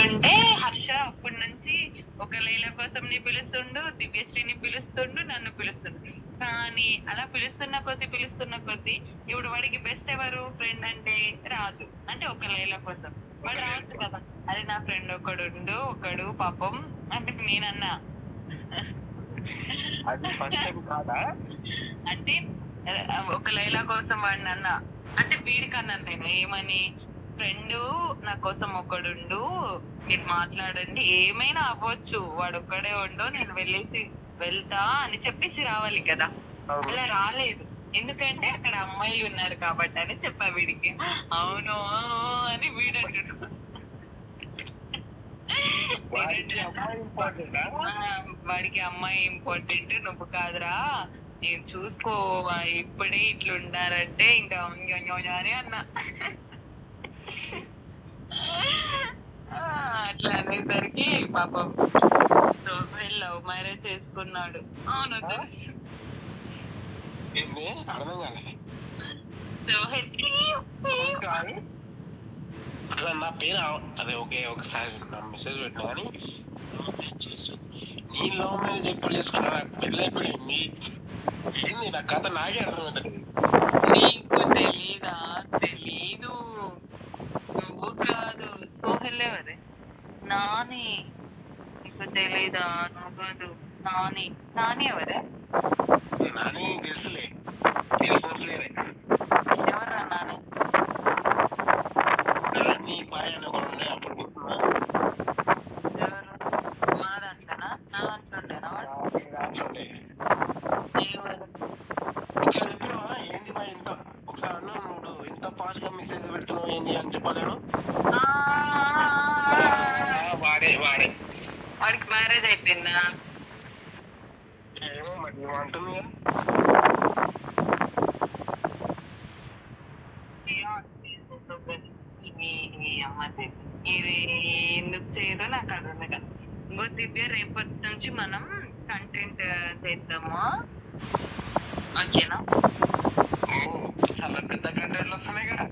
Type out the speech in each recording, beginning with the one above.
అంటే హర్ష అప్పటి నుంచి ఒక లైలా కోసం ని పిలుస్తుండు, దివ్యశ్రీని పిలుస్తుండు, నన్ను పిలుస్తుండు. కానీ అలా పిలుస్తున్న కొద్దీ ఇప్పుడు వాడికి బెస్ట్ ఎవరు ఫ్రెండ్ అంటే రాజు. అంటే ఒక లైలా కోసం వాడు రావచ్చు కదా, అది నా ఫ్రెండ్ ఒకడు పాపం అంటే నేనన్నా అంటే ఒక లైలా కోసం వాడిని అన్నా. అంటే వీడికన్నా నేను ఏమని, ఫ్రెండ్ నా కోసం ఒకడుండు, మీరు మాట్లాడండి, ఏమైనా అవ్వచ్చు, వాడు ఒక్కడే ఉండు, నేను వెళ్తా అని చెప్పేసి రావాలి కదా. అలా రాలేదు, ఎందుకంటే అక్కడ అమ్మాయిలు ఉన్నారు కాబట్టి అని చెప్పా వీడికి. అవును అని వీడు అంటాడు. వాడికి అమ్మాయి ఇంపార్టెంట్, నువ్వు కాదురా, నేను చూసుకో, ఇప్పుడే ఇట్లున్నారంటే ఇంకా అని అన్నా. అట్లా అనేసరికి పాపం లవ్ మ్యారేజ్ చేసుకున్నాడు. అవును తెలుసు. నా పేరు అదే ఓకే, ఒకసారి మెసేజ్ పెట్టినా కానీ నీ లవ్ మ్యారేజ్ ఎప్పుడు చేసుకున్నా, పెళ్ళి అయిపోయింది ఏంది నా కథ నాకే అర్థమవుతుంది. నీకు తెలీదా? తెలీదు, నువ్వు కాదు, సోహెల్ ఎవరే? నాని. నీకు తెలీదా? నువ్వు కాదు, నాని. నాని ఎవరే? నాని తెలుసులే, తెలుసుకోవట్లేదే. ఎవరా నాని? నాని బాయ్ అని ఒకడు ఉండే అప్పుడు గుర్తున్నా. ఎవరు? మా దాంట్లోనా? నా దాంట్లో ఉండేనా? దాంట్లో ఉండే. ఎవరు? ఒకసారి చెప్పినావా ఏంది బాయ్ ఇంత, ఒకసారి అన్నావు నువ్వు ఇంత ఫాస్ట్ గా మెసేజ్ పెడుతున్నావు ఏంది అని చెప్పలేను. వాడే వాడికి మ్యారేజ్ అయిపోయిందా? ఏమో మరి అంటుంది కదా. ఇది ఎందుకు చేయదో నాకు అర్థం కాదు. ఇంకో దివ్య, రేపటి నుంచి మనం కంటెంట్ చేద్దాము, ఓకేనా? చాలా పెద్ద కంటెంట్లు వస్తున్నాయి కదా.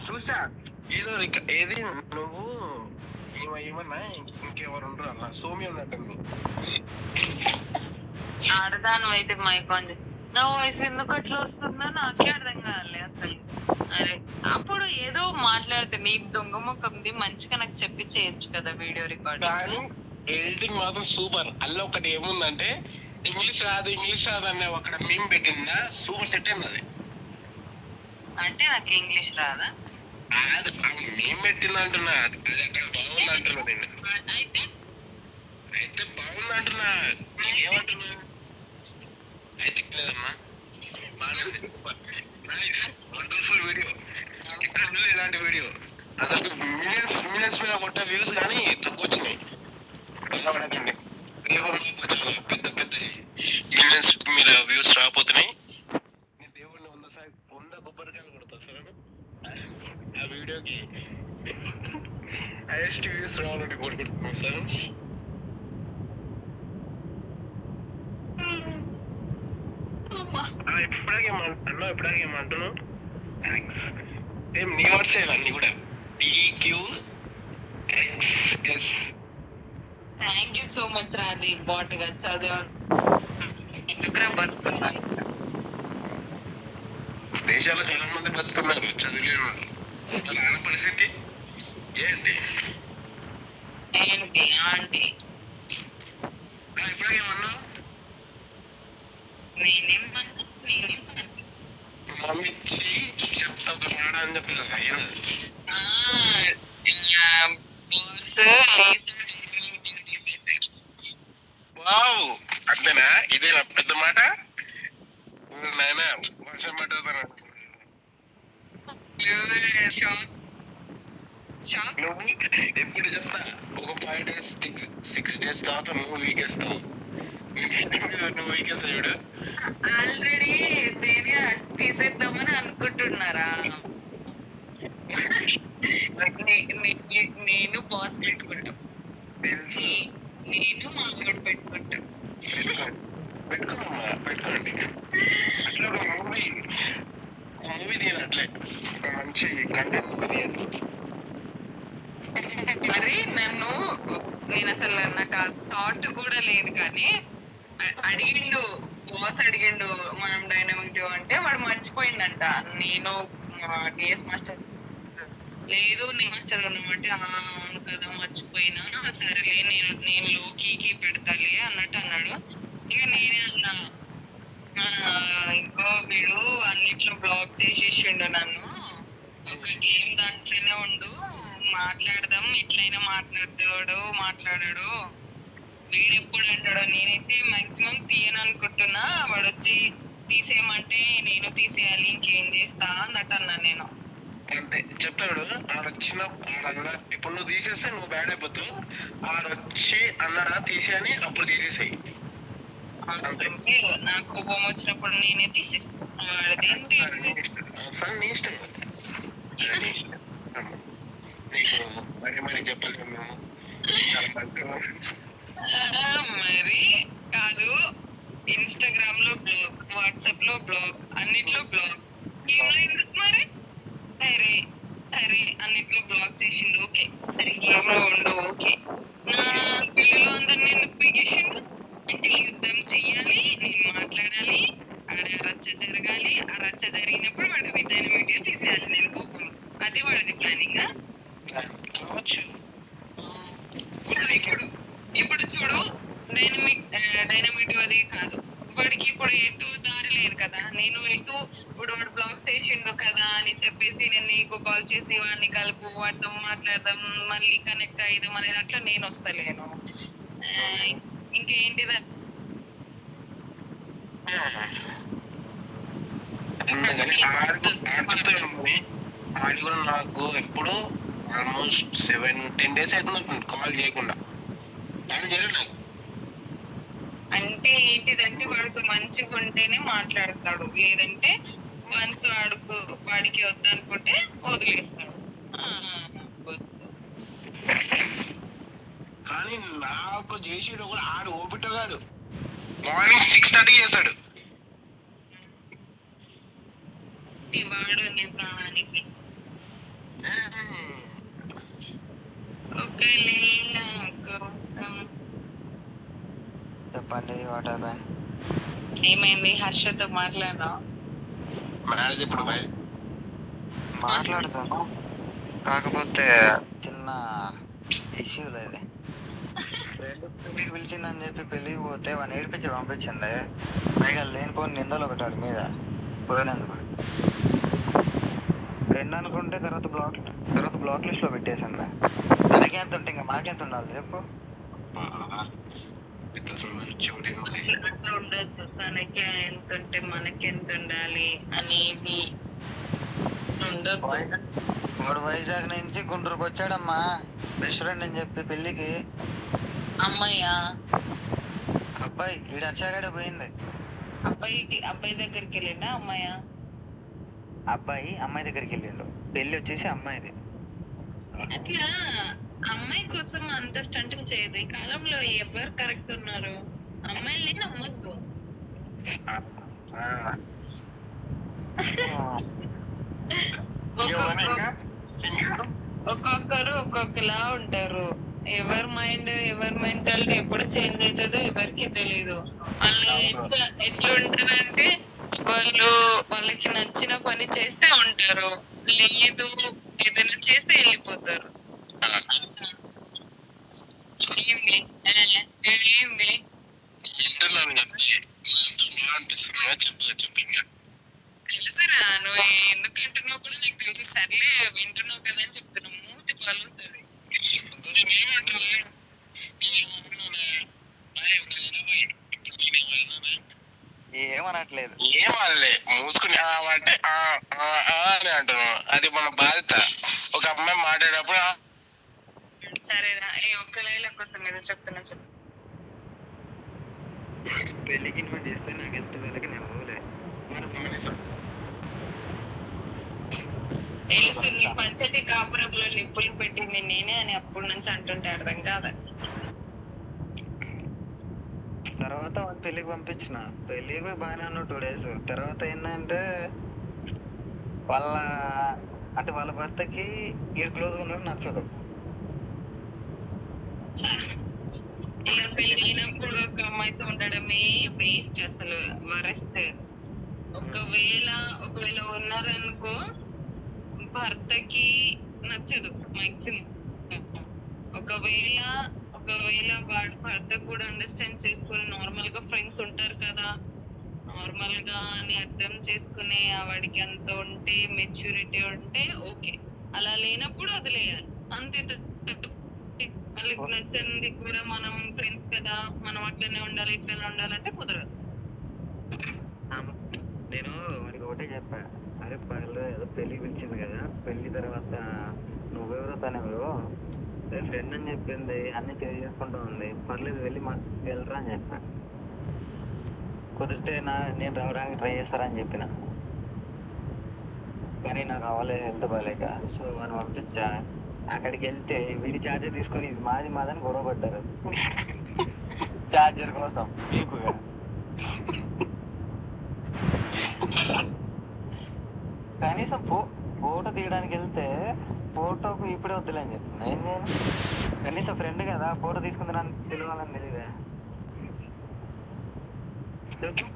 చూసా ఏదో ఏది నువ్వు ఏమన్నా ఇంకెవరు ఉండరు అలా సోమ్య ఉన్నట్టుంది. ఆడదాను అయితే మైకోంది, నా వాయిస్ ఎందుకు అట్లా వస్తుందో నాకే అర్థం కావాలి అసలు. అరే అప్పుడు ఏదో మాట్లాడుతుంది, ఈ దొంగ ముఖంది మంచిగా నాకు చెప్పి చేయొచ్చు కదా వీడియో రికార్డింగ్. ఎడిటింగ్ మాత్రం సూపర్. అల్ల ఒకటి ఏముందంటే ఇంగ్లీష్ రాదు అనే అక్కడ మేము పెట్టిందా సూపర్ సెట్ అయింది అది. అంటే నాకు ఇంగ్లీష్ రాదా? అది మేము పెట్టింది అంటున్నా, అది అక్కడ బాగుంది అంటున్నా నేను. అయితే బాగుంది అంటున్నా, ఏమంటున్నా అయితే లేదమ్మా, వండర్ఫుల్ వీడియో. ఇలాంటి వీడియో అసలు మిలియన్స్ మీద కొట్ట వ్యూస్ కానీ తక్కువ వచ్చినాయి. పెద్ద పెద్ద మిలియన్స్ మీద వ్యూస్ రాకపోతున్నాయి. నేను దేవుడిని 100 కొబ్బరికాయలు కొడతా సరేనా ఆ వీడియోకి. హైయెస్ట్ వ్యూస్ రావాలంటే కోరుకుంటున్నాను సార్. ఎప్పుడాగేమంటున్నావు థ్యాంక్స్. ఏం నీ వాట్సే అన్ని కూడా PQXS. Thank you so much రాది, బాట్ గా చదివా ఎందుకురా బతుకున్నా. దేశాల్లో చాలా మంది బతుకున్నారు చదివలేని వాళ్ళు. వాళ్ళ ఆడ పరిస్థితి ఏంటి ఏంటి ఆంటీ? ఎప్పుడాగేమన్నావు మమ్మిచ్చి చెప్తా ఒక మాట అని చెప్పి వావ్ అంతేనా? ఇదేనా పెద్ద మాట? నాయన వర్షం పడ్డా ఎప్పుడు చెప్తా ఒక 5 days 6 days తర్వాత నువ్వు వీకేస్తావు. నువ్వు వీకేస్తావు చూడు. ఆల్రెడీ తీసేద్దామని అనుకుంటున్నారా? నేను బాస్ పెట్టుకుంటా, నేను మాట్లాడు పెట్టుకుంటా. పెట్టుకోండి అట్లా ఒక మూవీ తీయాలి అట్లే మంచి కంటెంట్ మరి నన్ను నేను అసలు నాకు ఆ థాట్ కూడా లేదు కానీ అడిగిండు బాస్ అడిగిండు మనం డైనమిక్ డ్యూ అంటే వాడు మర్చిపోయిందంట నేను డిఎస్ మాస్టర్ లేదు నేను మాస్టర్ అన్నమాట అవును కదా మర్చిపోయినా సరేలే నేను లోకీకి పెడతాలే అన్నట్టు అన్నాడు ఇక నేనే అన్నా ఇంకో వీడు అన్నిట్లో బ్లాక్ చేసేసిండు నన్ను ఒక గేమ్ దాంట్లోనే ఉండు మాట్లాడదాం ఇట్లయినా మాట్లాడాడు వీడు ఎప్పుడు అంటాడో నేనైతే మాక్సిమం తీయను అనుకుంటున్నా వాడు వచ్చి తీసేయమంటే నేను తీసేయాలి ఇంకేం చేస్తా అన్నట్టు అన్నా నేను అంతే చెప్పాడు ఆడొచ్చిన ఆడన్నా ఇప్పుడు నువ్వు తీసేస్తే నువ్వు బ్యాడ్ అయిపోతావు ఆడొచ్చి అన్నాడా తీసేయని అప్పుడు తీసేసాయి నాకు కోపం వచ్చినప్పుడు నేనే తీసేస్తాను సరే నీ ఇష్టం నీకు మరి చెప్పలేము మేము చాలా మరి కాదు ఇన్స్టాగ్రామ్ లో బ్లాగ్ వాట్సాప్ లో బ్లాగ్ అన్నిట్లో బ్లాగ్ ఎందుకు మరి అరే అరే అన్నిట్లో బ్లాగ్ చేసిండు ఓకే సరే గేమ్ లో ఉండు ఓకే నా పిల్లలు అందరిని ఎందుకు పీకేసిండు అంటే యుద్ధం చెయ్యాలి నేను మాట్లాడాలి ఆడ రచ్చ జరగాలి ఆ రచ్చ జరిగినప్పుడు వాడు విధానం వీడియో తీసేయాలి నేను కోపం అది వాడిది ప్లానింగ్ కావచ్చు ఇప్పుడు చూడు డైనమిక్ అది కాదు వాడికి ఇప్పుడు ఎటు దారి లేదు కదా నేను ఇప్పుడు వాడు బ్లాక్ చేసిండు కదా అని చెప్పేసి నేను నీకు కాల్ చేసి వాడిని కలుపు వాడితో మాట్లాడదాం మళ్ళీ కనెక్ట్ అయ్యాం అనేది అట్లా నేను వస్తలేను ఇంకేంటిది ఆడి కూడా నాకు ఎప్పుడు ఆల్మోస్ట్ 7-10 days అవుతుంది కాల్ చేయకుండా అని జరిగి నాకు అంటే ఏంటిదంటే వాడితో మంచిగా ఉంటేనే మాట్లాడతాడు లేదంటే వన్స్ వాడికి వద్దనుకుంటే వదిలేస్తాడు కానీ నాకు చేసేడు కూడా ఆడు ఓపిటగాడు మార్నింగ్ 6:30 చేశాడు వాడు నీ ప్రాణానికి ఒక లీల కోసం చెప్పండి వాట్ హ్యాపెన్ ఏమైంది హర్షతో మాట్లాడినా మ్యారేజ్ ఇప్పుడు మాట్లాడుతాను కాకపోతే చిన్న ఇష్యూ లేదు ఫ్రెండ్ పెళ్ళికి పిలిచిందని చెప్పి పెళ్ళికి పోతే వాడిని ఏడిపించి పంపించండి పైగా లేనిపోని నిందలు ఒకటి వాడి మీద పోయినందుకు ఫ్రెండ్ అనుకుంటే తర్వాత బ్లాక్ లిస్ట్ లో పెట్టేసండి తనకెంత ఉంటే ఇంకా మాకెంత ఉండాలి చెప్పు ఉండొద్దు తనకి ఎంత ఉంటే మనకి ఎంత ఉండాలి అనేది ఉండొద్దు వాడు వైజాగ్ నుంచి గుంటూరుకు వచ్చాడమ్మా బెస్ట్ ఫ్రెండ్ అని చెప్పి పెళ్ళికి అమ్మాయ్యా అబ్బాయి ఈడు అచ్చాగాడే పోయింది అబ్బాయి దగ్గరికి వెళ్ళిండా అమ్మాయ్యా అబ్బాయి అమ్మాయి దగ్గరికి వెళ్ళిండు పెళ్లి వచ్చేసి అమ్మాయిది అట్లా అమ్మాయి కోసం అంత స్టంట్లు చేయదు ఈ కాలంలో ఎవరు కరెక్ట్ ఉన్నారు అమ్మాయిల్ని నమ్మద్దు ఒక్కొక్కరు ఒక్కొక్కలా ఉంటారు ఎవరి మైండ్ ఎవరి మెంటాలిటీ ఎప్పుడు చేంజ్ అవుతుందో ఎవరికి తెలీదు వాళ్ళు ఎట్లా ఉంటారంటే వాళ్ళకి నచ్చిన పని చేస్తే ఉంటారు లేదు ఏదైనా చేస్తే వెళ్ళిపోతారు తెలుసురా నువ్వు ఎందుకు అంటున్నావు కూడా నాకు తెలుసు సర్లే వింటున్నావు కదా అని చెప్తున్నా మూతి పాలు ఉంటుంది ఏమనట్లేదు ఏమనలే మూసుకుని అంటే అని అంటున్నావు అది మన బాధ్యత ఒక అమ్మాయి మాట్లాడేటప్పుడు సరేరా ఒక్క లైల కోసం ఏదో చెప్తున్నా చెప్పు పెళ్ళికి ఇన్వైట్ చేస్తే నాకు ఎంత వేళకి నేను పోలే తెలుసు నీ పంచటి కాపురంలో నిప్పులు పెట్టింది నేనే అని అప్పటి నుంచి అంటుంటే అర్థం కాదా తర్వాత వాడు పెళ్ళికి పంపించిన పెళ్ళికి బాగానే ఉన్నాడు 2 days తర్వాత ఏంటంటే వాళ్ళ అంటే వాళ్ళ భర్తకి ఈడు క్లోజ్ ఉండడం నచ్చదు. ఇక పెళ్ళైనప్పుడు ఒక అమ్మాయితో ఉండడమే వేస్ట్ అసలు, వరస్ట్. ఒకవేళ ఉన్నారనుకో, భర్తకి నచ్చదు మాక్సిమం. ఒకవేళ ఒకవేళ వాడు భర్త కూడా అండర్స్టాండ్ చేసుకుని నార్మల్ గా ఫ్రెండ్స్ ఉంటారు కదా, నార్మల్ గా అని అర్థం చేసుకునే వాడికి అంత ఉంటే, మెచ్యూరిటీ ఉంటే ఓకే. అలా లేనప్పుడు వదిలేయాలి అంతే. వాళ్ళకి నచ్చంది కూడా మనం ఫ్రెండ్స్ కదా, మనం అట్లనే ఉండాలి ఇట్లనే ఉండాలంటే కుదరదు. నేను వాడికి ఒకటే చెప్పా, అరే పగలు ఏదో పెళ్లి పిలిచింది కదా, పెళ్లి తర్వాత నువ్వెవరో తనెవరో, ఫ్రెండ్ అని చెప్పింది, అన్ని చేసుకుంటూ ఉంది, పర్లేదు వెళ్ళరా అని చెప్పా. కుదిరితే నేను రావడానికి ట్రై చేస్తారని చెప్పిన, కానీ నాకు అవ్వలేదు, హెల్త్ బాగాలేక. సో మనం పంపించా. అక్కడికి వెళ్తే వీడి ఛార్జర్ తీసుకొని ఇది మాదని గొడవ పడ్డారు ఛార్జర్ కోసం. మీకుగా కనీసం ఫోటో తీయడానికి వెళ్తే ఫోటోకు ఇప్పుడే వద్దులే అని చెప్తున్నా. ఏం చేయను, కనీసం ఫ్రెండ్ కదా, ఫోటో తీసుకుందానని తెలియాలని తెలియదే. చెప్పు.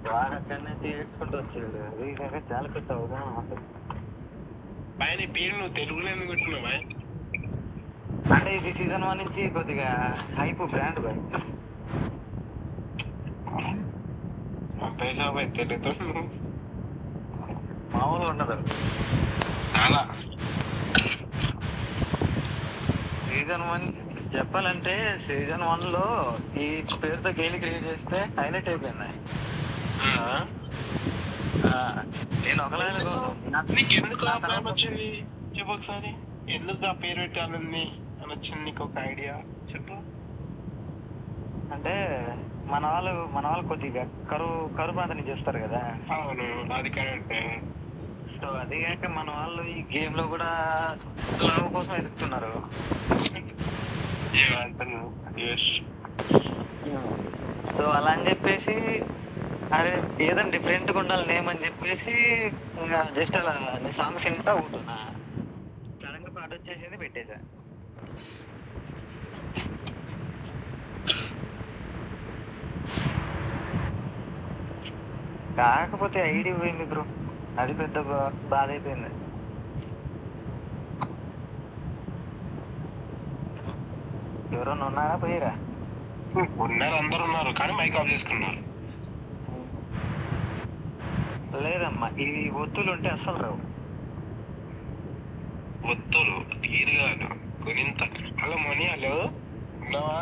వాడు అక్కడి నుంచి ఏడ్చుకుంటూ వచ్చాడు. అది కాక చాలా పెద్ద అవమానం అసలు. పైన పేరు నువ్వు తెలుగులో ఎందుకు వచ్చినావా? అంటే ఇది సీజన్ 1 నుంచి కొద్దిగా హైప్ బ్రాండ్ బాయ్. పైసా బాయ్ తెలుగుతో మామూలుగా ఉండదు చాలా. సీజన్ 1 చెప్పాలంటే సీజన్ 1 లో ఈ పేరుతో గేమ్ క్రియేట్ చేస్తే హైలైట్ అయిపోయింది. నేను ఒకలాగా కోసం నీకు ఎందుకు ఆ ప్లాన్ వచ్చింది చెప్పు ఒకసారి. ఎందుకు ఆ పేరు పెట్టాలని అని వచ్చింది నీకు ఒక ఐడియా చెప్పు. అంటే మన వాళ్ళు కొద్దిగా కరువు ప్రాంతం నుంచి చేస్తారు కదా. అవును, అది కరెక్ట్. సో అది కాక మన వాళ్ళు ఈ గేమ్ లో కూడా లవ్ కోసం ఎదుగుతున్నారు. సో అలా అని చెప్పేసి అరే ఏదైనా డిఫరెంట్గా ఉండాలి నేమ్ అని చెప్పేసి ఇంకా జస్ట్ అలా సాంగ్స్ వింటా ఉంటున్నా. సడన్గా పాట వచ్చేసింది, పెట్టేశా. కాకపోతే ఐడి పోయింది బ్రో, అది పెద్ద బాధ అయిపోయింది. ఎవరన్నా ఉన్నారా పోయిరా? ఉన్నారు, అందరు ఉన్నారు, కానీ మైక్ ఆఫ్ చేసుకున్నారు. లేదమ్మా, ఈ ఒత్తులు ఉంటే అస్సలు రావు. ఒత్తులు తీరుగాను కొనింత. హలో మోని, హలో ఉన్నావా?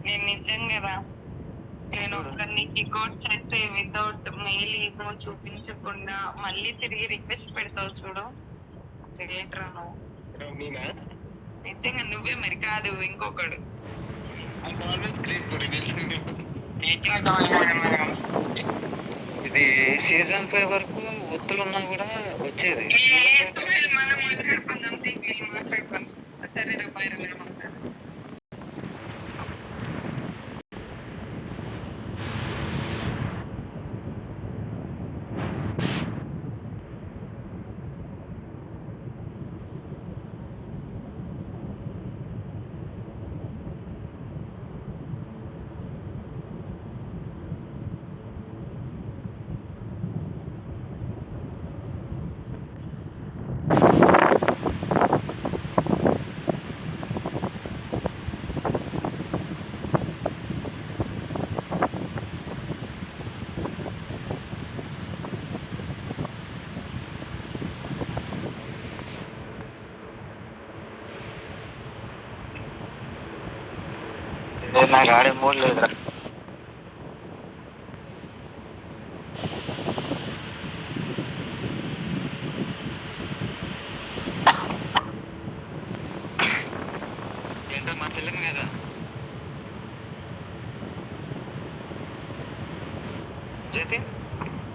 నేను నిజంగా నేను ఒకరిని కిక్అవుట్ చేస్తే వితౌట్ మెయిల్ ఏదో చూపించకుండా మళ్ళీ తిరిగి రిక్వెస్ట్ పెడతావు చూడు, రిలేటర్ నువ్వు. నేనా? నిజంగా నువ్వే, మరి కాదు ఇంకొకడు. ఇది సీజన్ 5 వరకు ఒత్తులు ఉన్నా కూడా వచ్చేది. మనం మాట్లాడుకుందాం, మాట్లాడుకుందాం. సరే రా, పైన మీరు మాట్లాడు. నాకు ఆడే మూడు లేదురా. ఏంటో మా పిల్లమే కదా.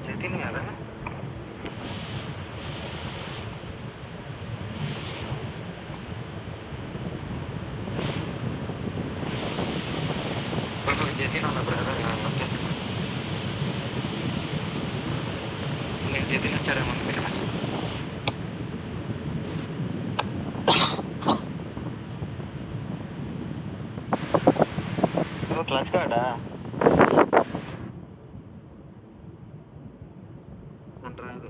జతిన్ కదా. జతిన్ ఉన్న బ్రదర్ ఓకే నేను జతిన్ వచ్చారేమో ఇక్కడ క్లాస్ కార్డా రాదు